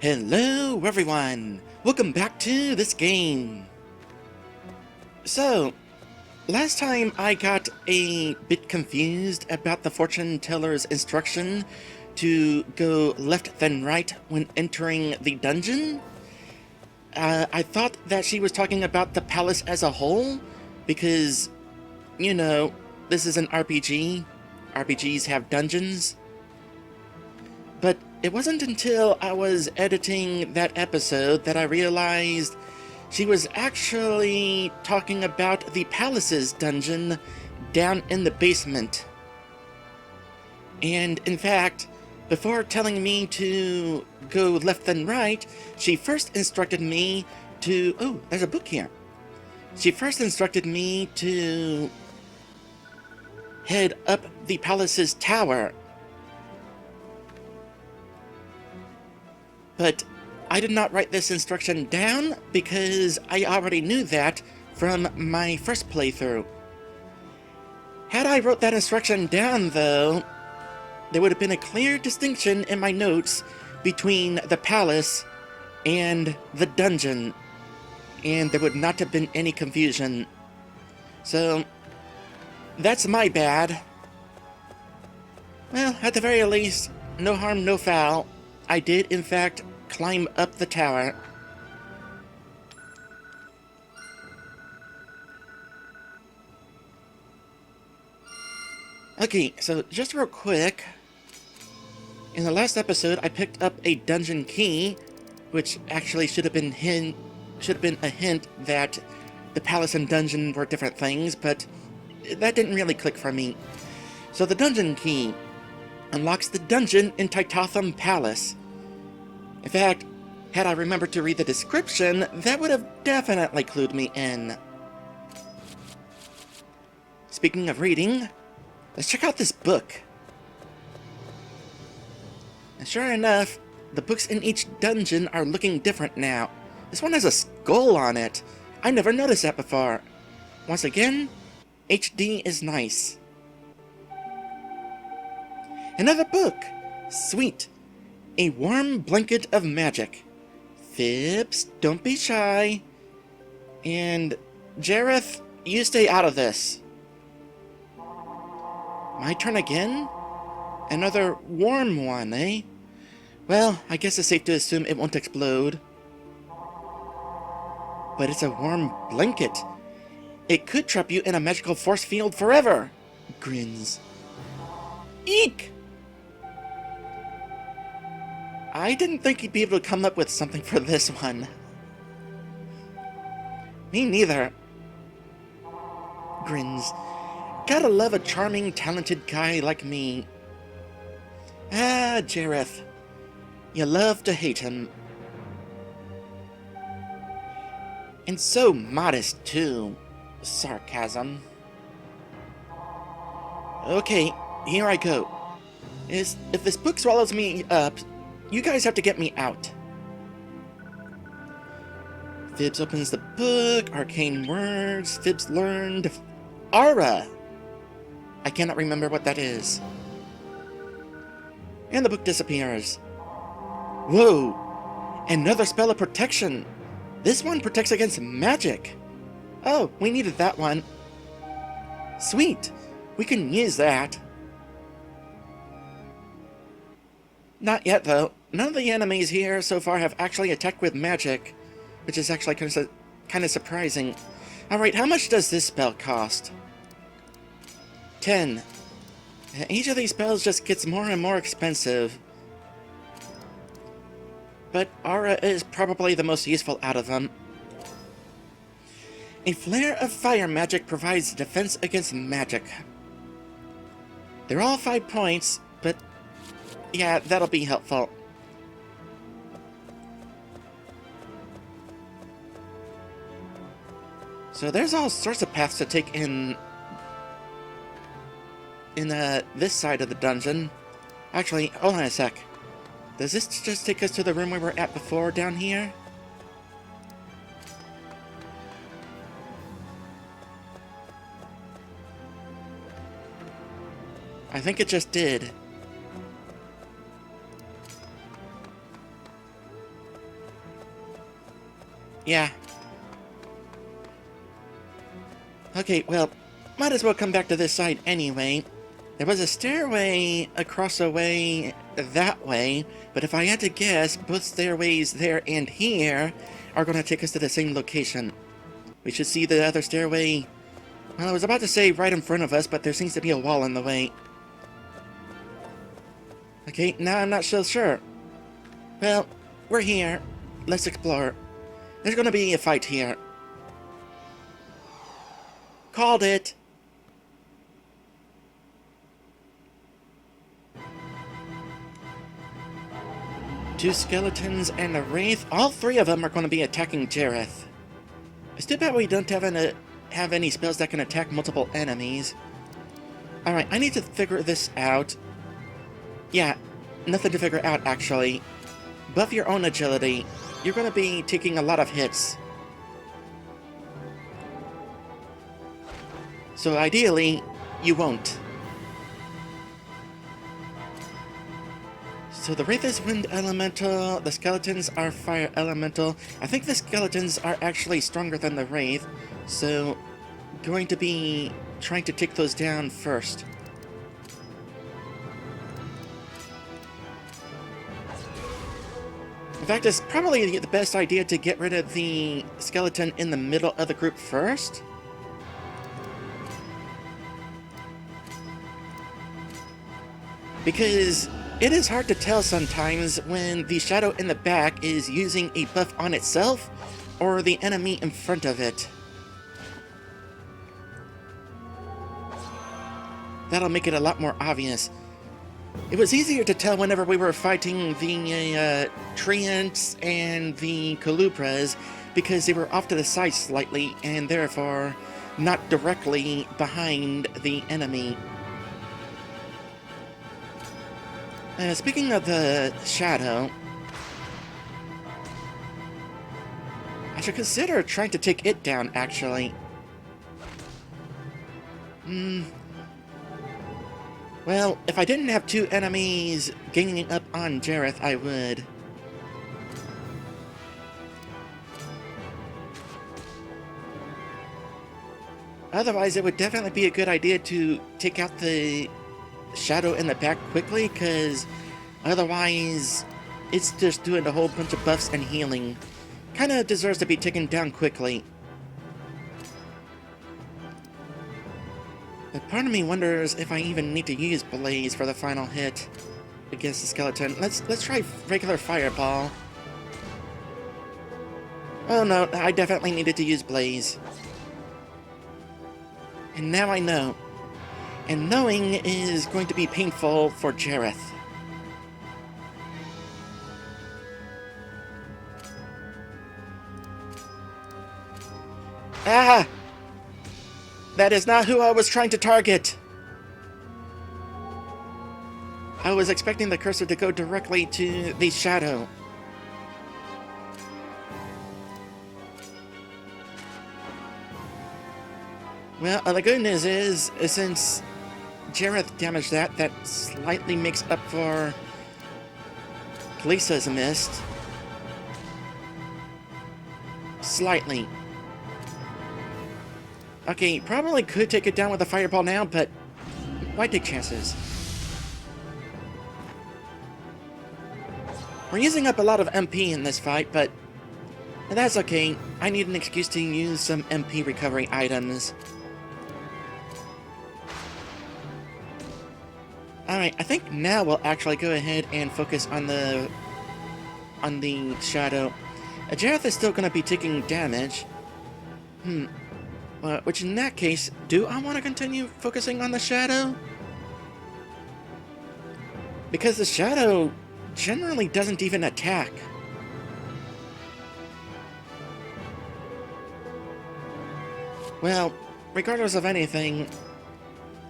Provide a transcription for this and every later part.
Hello everyone! Welcome back to this game! So, last time I got a bit confused about the fortune teller's instruction to go left then right when entering the dungeon. I thought that she was talking about the palace as a whole, because, you know, this is an RPG. RPGs have dungeons. But it wasn't until I was editing that episode that I realized she was actually talking about the palace's dungeon down in the basement. And in fact, before telling me to go left then right, she first instructed me to... Oh, there's a book here. She first instructed me to head up the palace's tower. But I did not write this instruction down because I already knew that from my first playthrough. Had I wrote that instruction down, though, there would have been a clear distinction in my notes between the palace and the dungeon, and there would not have been any confusion. So, that's my bad. Well, at the very least, no harm, no foul. I did, in fact, climb up the tower. Okay, so just real quick. In the last episode, I picked up a dungeon key, which actually should have been a hint that the palace and dungeon were different things, but that didn't really click for me. So the dungeon key unlocks the dungeon in Tytaltham Palace. In fact, had I remembered to read the description, that would have definitely clued me in. Speaking of reading, let's check out this book. And sure enough, the books in each dungeon are looking different now. This one has a skull on it. I never noticed that before. Once again, HD is nice. Another book! Sweet! A warm blanket of magic. Fibs, don't be shy. And Jareth, you stay out of this. My turn again? Another warm one, eh? Well, I guess it's safe to assume it won't explode. But it's a warm blanket. It could trap you in a magical force field forever. Grins. Eek! I didn't think he'd be able to come up with something for this one. Me neither. Grins. Gotta love a charming, talented guy like me. Ah, Jareth. You love to hate him. And so modest, too. Sarcasm. Okay, here I go. If this book swallows me up, you guys have to get me out. Fibs opens the book. Arcane words. Fibs learned. Aura! I cannot remember what that is. And the book disappears. Whoa! Another spell of protection! This one protects against magic! Oh, we needed that one. Sweet! We can use that. Not yet, though. None of the enemies here so far have actually attacked with magic, which is actually kind of surprising. Alright, how much does this spell cost? 10. Each of these spells just gets more and more expensive. But Aura is probably the most useful out of them. A flare of fire magic provides defense against magic. They're all 5 points, but yeah, that'll be helpful. So there's all sorts of paths to take in this side of the dungeon. Actually, hold on a sec. Does this just take us to the room we were at before down here? I think it just did. Yeah. Okay, well, might as well come back to this side anyway. There was a stairway across the way that way, but if I had to guess, both stairways there and here are going to take us to the same location. We should see the other stairway. Well, I was about to say right in front of us, but there seems to be a wall in the way. Okay, now I'm not so sure. Well, we're here. Let's explore. There's going to be a fight here. Called it. Two skeletons and a wraith. All three of them are going to be attacking Jareth. It's too bad we don't have any spells that can attack multiple enemies. Alright, I need to figure this out. Yeah, nothing to figure out actually. Buff your own agility. You're going to be taking a lot of hits. So ideally, you won't. So the Wraith is Wind Elemental, the Skeletons are Fire Elemental. I think the Skeletons are actually stronger than the Wraith, so going to be trying to take those down first. In fact, it's probably the best idea to get rid of the skeleton in the middle of the group first. Because it is hard to tell sometimes when the shadow in the back is using a buff on itself or the enemy in front of it. That'll make it a lot more obvious. It was easier to tell whenever we were fighting the Treants and the Colubras because they were off to the side slightly and therefore not directly behind the enemy. Speaking of the shadow, I should consider trying to take it down, actually. Well, if I didn't have two enemies ganging up on Jareth, I would. Otherwise, it would definitely be a good idea to take out the shadow in the back quickly, because otherwise it's just doing a whole bunch of buffs and healing. Kinda deserves to be taken down quickly. But part of me wonders if I even need to use Blaze for the final hit against the skeleton. Let's try regular Fireball. Oh no, I definitely needed to use Blaze. And now I know. And knowing is going to be painful for Jareth. Ah! That is not who I was trying to target! I was expecting the cursor to go directly to the shadow. Well, the good news is since Jareth damaged that slightly makes up for Kalisa's missed. Slightly. Okay, probably could take it down with a fireball now, but why take chances? We're using up a lot of MP in this fight, but that's okay. I need an excuse to use some MP recovery items. Alright, I think now we'll actually go ahead and focus on the shadow. Jareth is still going to be taking damage. Which in that case, do I want to continue focusing on the shadow? Because the shadow generally doesn't even attack. Well, regardless of anything,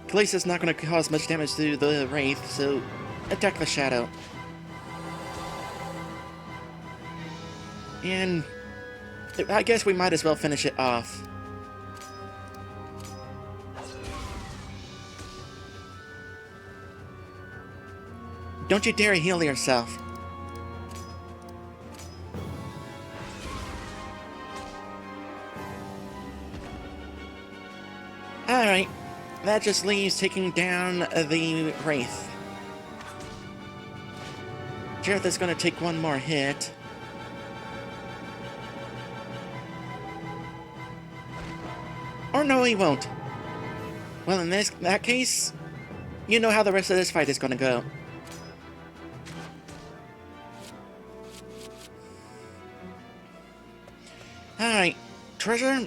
Kalisa's not going to cause much damage to the Wraith, so attack the shadow. And I guess we might as well finish it off. Don't you dare heal yourself. Alright, that just leaves taking down the Wraith. Jareth is going to take one more hit. Or no, he won't. Well, in that case, you know how the rest of this fight is going to go. Alright, treasure.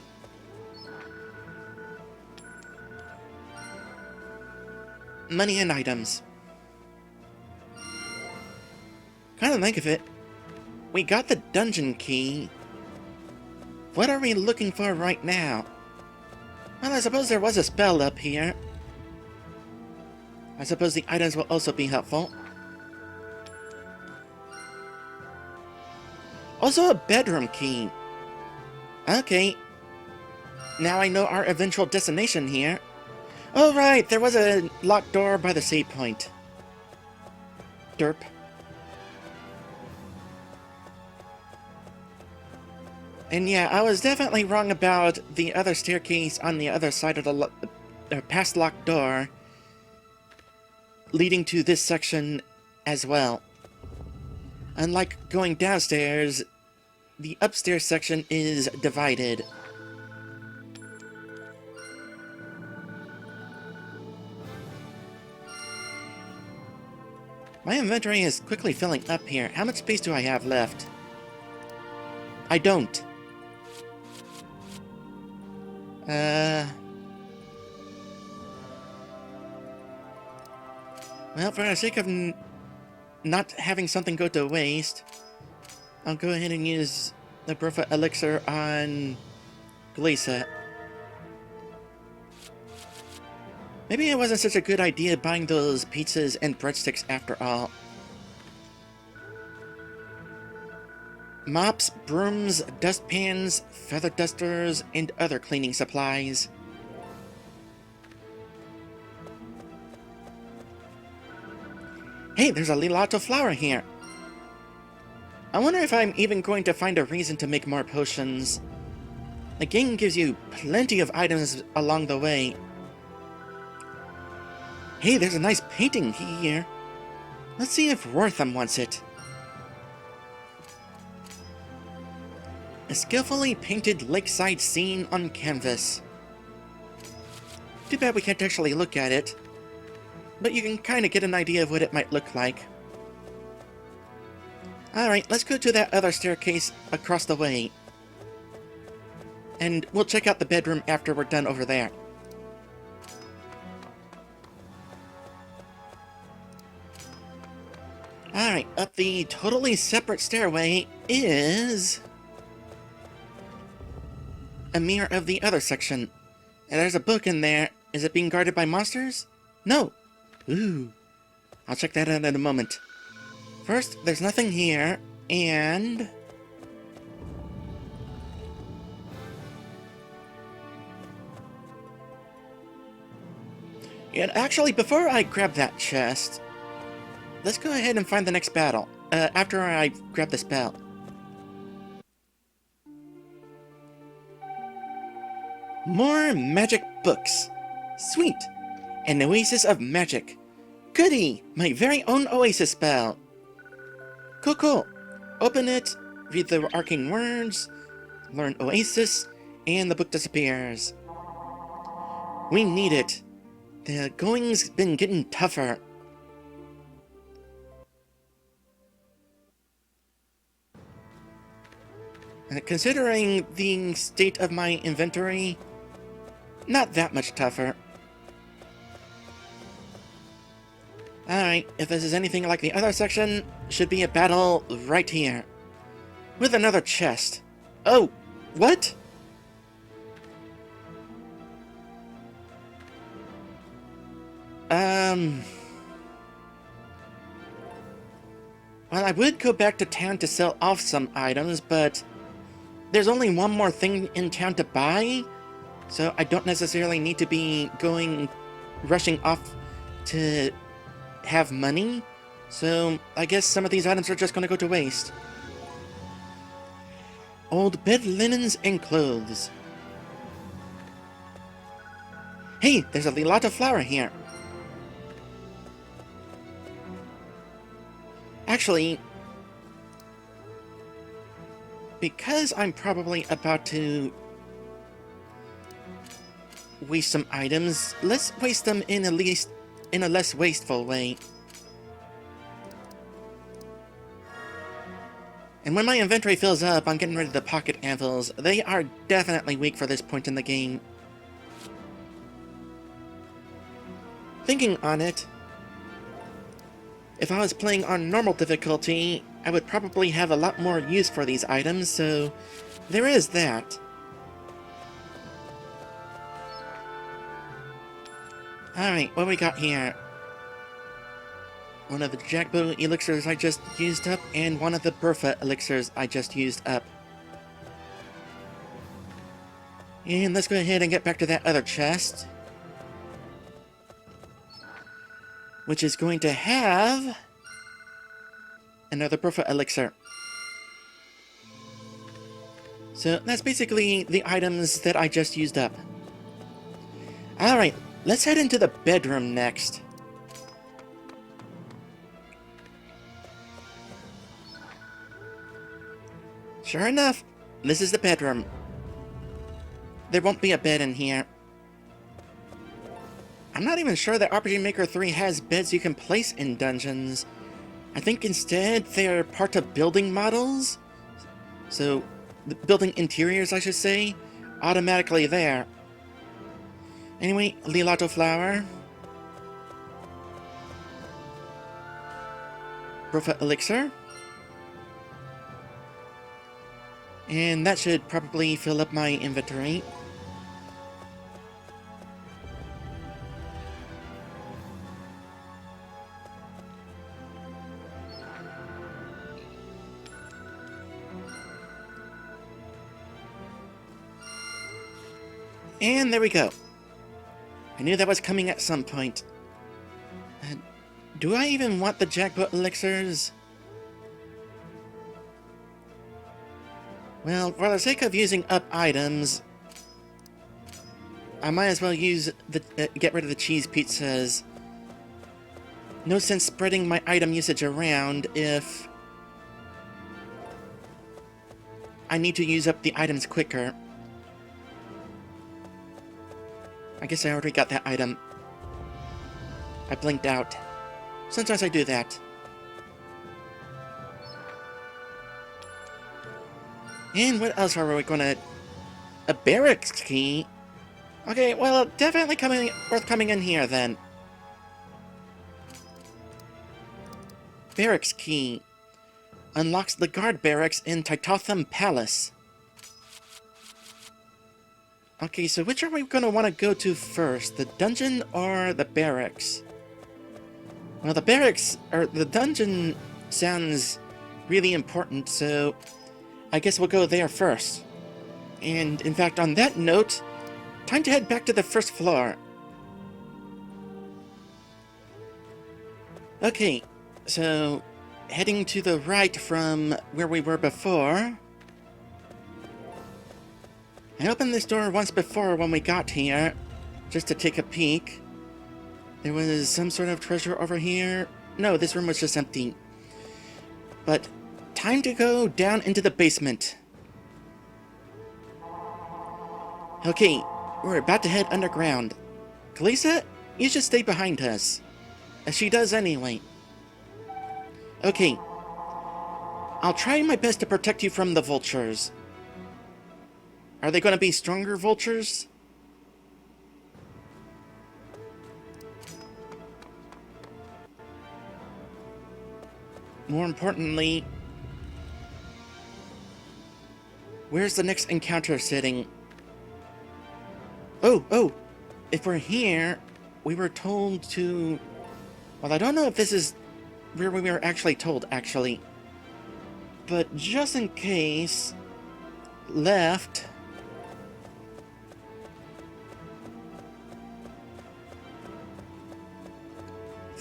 Money and items. Kind of think of it, we got the dungeon key. What are we looking for right now? Well, I suppose there was a spell up here. I suppose the items will also be helpful. Also a bedroom key. Okay. Now I know our eventual destination here. Oh right, there was a locked door by the save point. Derp. And yeah, I was definitely wrong about the other staircase on the other side of the past locked door, leading to this section as well. Unlike going downstairs, the upstairs section is divided. My inventory is quickly filling up here. How much space do I have left? I don't. Well, for the sake of not having something go to waste, I'll go ahead and use the Brofa Elixir on Glacia. Maybe it wasn't such a good idea buying those pizzas and breadsticks after all. Mops, brooms, dustpans, feather dusters, and other cleaning supplies. Hey, there's a Lilato flower here. I wonder if I'm even going to find a reason to make more potions. The game gives you plenty of items along the way. Hey, there's a nice painting here. Let's see if Wortham wants it. A skillfully painted lakeside scene on canvas. Too bad we can't actually look at it, but you can kind of get an idea of what it might look like. Alright, let's go to that other staircase across the way. And we'll check out the bedroom after we're done over there. Alright, up the totally separate stairway is a mirror of the other section. And there's a book in there. Is it being guarded by monsters? No. Ooh. I'll check that out in a moment. First, there's nothing here, and actually, before I grab that chest, let's go ahead and find the next battle, after I grab this bell. More magic books. Sweet. An oasis of magic. Goody! My very own oasis spell. Cool, cool. Open it, read the arcane words, learn oasis, and the book disappears. We need it. The going's been getting tougher. Considering the state of my inventory, not that much tougher. Alright, if this is anything like the other section, should be a battle right here. With another chest. Oh, what? Well, I would go back to town to sell off some items, but there's only one more thing in town to buy, so I don't necessarily need to be rushing off to have money, so I guess some of these items are just going to go to waste. Old bed linens and clothes. Hey, there's a lot of flower here. Actually, because I'm probably about to waste some items, let's waste them in a less wasteful way. And when my inventory fills up, I'm getting rid of the pocket anvils. They are definitely weak for this point in the game. Thinking on it, if I was playing on normal difficulty, I would probably have a lot more use for these items, so there is that. Alright, what we got here? One of the Jackbow elixirs I just used up, and one of the Burfa elixirs I just used up. And let's go ahead and get back to that other chest, which is going to have another Burfa elixir. So that's basically the items that I just used up. Alright, let's head into the bedroom next. Sure enough, this is the bedroom. There won't be a bed in here. I'm not even sure that RPG Maker 3 has beds you can place in dungeons. I think instead they're part of building models. So, the building interiors, I should say, automatically there. Anyway, Lilato flower. Burfa elixir. And that should probably fill up my inventory. And there we go. I knew that was coming at some point. Do I even want the jackboot elixirs? Well, for the sake of using up items, I might as well use the get rid of the cheese pizzas. No sense spreading my item usage around if I need to use up the items quicker. I guess I already got that item. I blinked out. Sometimes I do that. And what else are we gonna... A barracks key? Okay, well, definitely worth coming in here, then. Barracks key. Unlocks the guard barracks in Tytaltham Palace. Okay, so which are we gonna want to go to first? The dungeon or the barracks? Well, the barracks, or the dungeon sounds really important, so I guess we'll go there first. And, in fact, on that note, time to head back to the first floor. Okay, so heading to the right from where we were before. I opened this door once before when we got here, just to take a peek. There was some sort of treasure over here. No, this room was just empty. But time to go down into the basement. Okay, we're about to head underground. Kalisa, you should stay behind us. As she does anyway. Okay. I'll try my best to protect you from the vultures. Are they going to be stronger vultures? More importantly, where's the next encounter sitting? Oh, if we're here, we were told to... Well, I don't know if this is where we were actually told, actually. But just in case, left...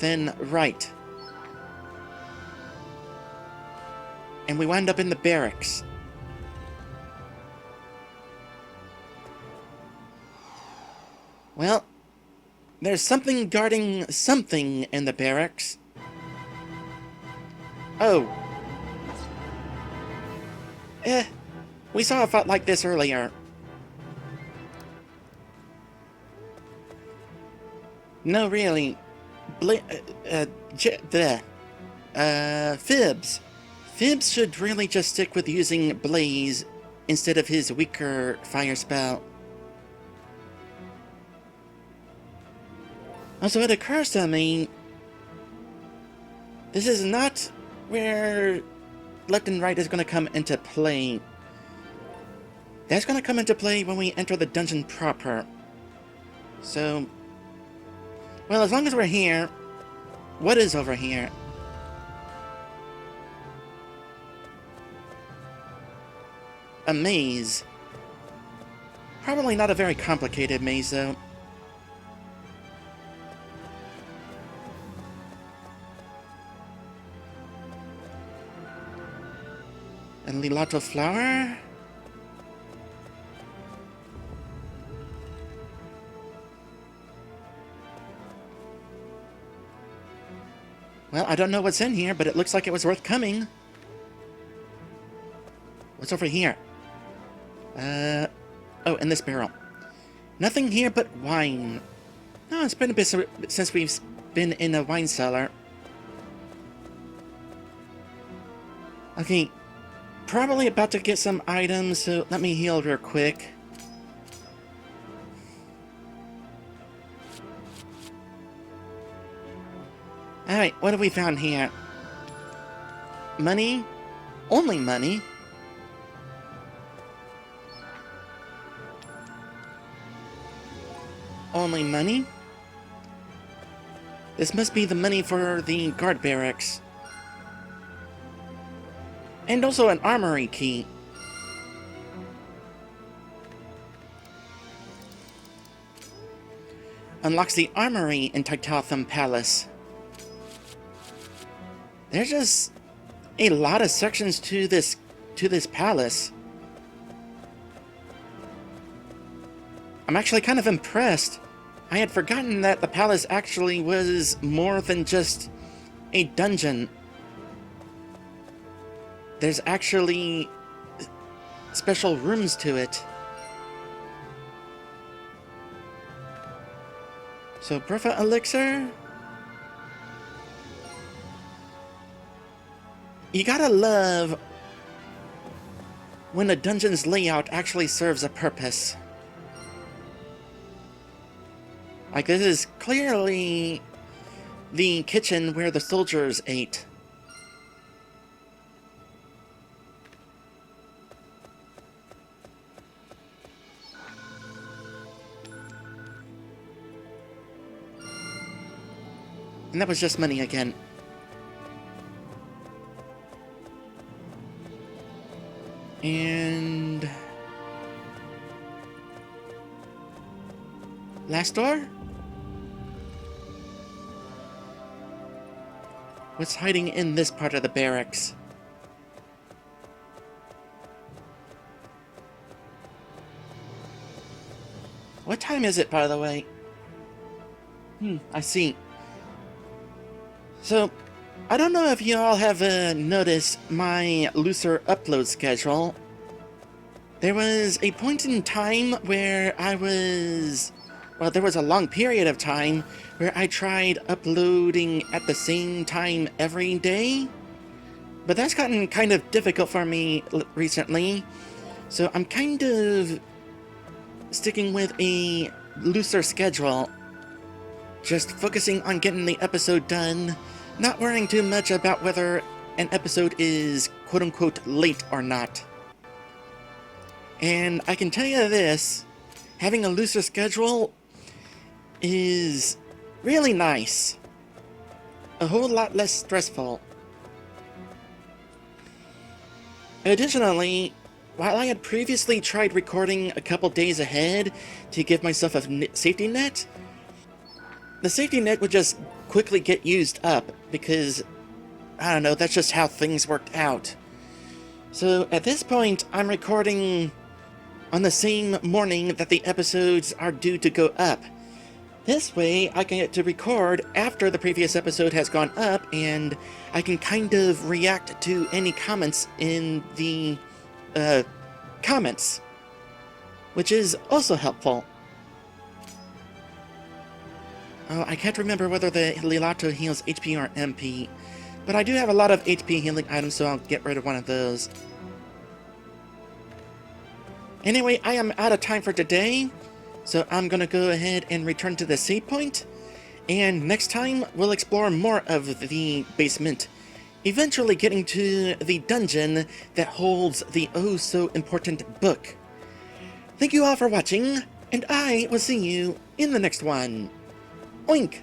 then right. And we wound up in the barracks. Well, There's something guarding something in the barracks. Oh. We saw a fight like this earlier. No, really. Fibs. Fibs should really just stick with using Blaze instead of his weaker fire spell. Also, it occurs to me, this is not where left and right is going to come into play. That's going to come into play when we enter the dungeon proper. So, well, as long as we're here, what is over here? A maze. Probably not a very complicated maze, though. A Lilato flower? Well, I don't know what's in here, but it looks like it was worth coming. What's over here? Oh, in this barrel. Nothing here but wine. Oh, it's been a bit since we've been in a wine cellar. Okay, probably about to get some items, so let me heal real quick. Alright, what have we found here? Money? Only money? Only money? This must be the money for the guard barracks. And also an armory key. Unlocks the armory in Tytaltham Palace. There's just a lot of sections to this palace. I'm actually kind of impressed. I had forgotten that the palace actually was more than just a dungeon. There's actually special rooms to it. So, Bertha Elixir? You gotta love when a dungeon's layout actually serves a purpose. Like, this is clearly the kitchen where the soldiers ate. And that was just money again. And... last door? What's hiding in this part of the barracks? What time is it, by the way? I see. So, I don't know if you all have noticed my looser upload schedule. There was a point in time where I was... well, there was a long period of time where I tried uploading at the same time every day. But that's gotten kind of difficult for me recently. So I'm kind of sticking with a looser schedule. Just focusing on getting the episode done. Not worrying too much about whether an episode is quote-unquote late or not. And I can tell you this, having a looser schedule is really nice. A whole lot less stressful. Additionally, while I had previously tried recording a couple days ahead to give myself a safety net, the safety net would just quickly get used up because, I don't know, that's just how things worked out. So at this point, I'm recording on the same morning that the episodes are due to go up. This way, I can get to record after the previous episode has gone up, and I can kind of react to any comments in the comments, which is also helpful. Oh, I can't remember whether the Lilato heals HP or MP, but I do have a lot of HP healing items, so I'll get rid of one of those. Anyway, I am out of time for today, so I'm gonna go ahead and return to the save point, and next time we'll explore more of the basement, eventually getting to the dungeon that holds the oh-so-important book. Thank you all for watching, and I will see you in the next one. Oink!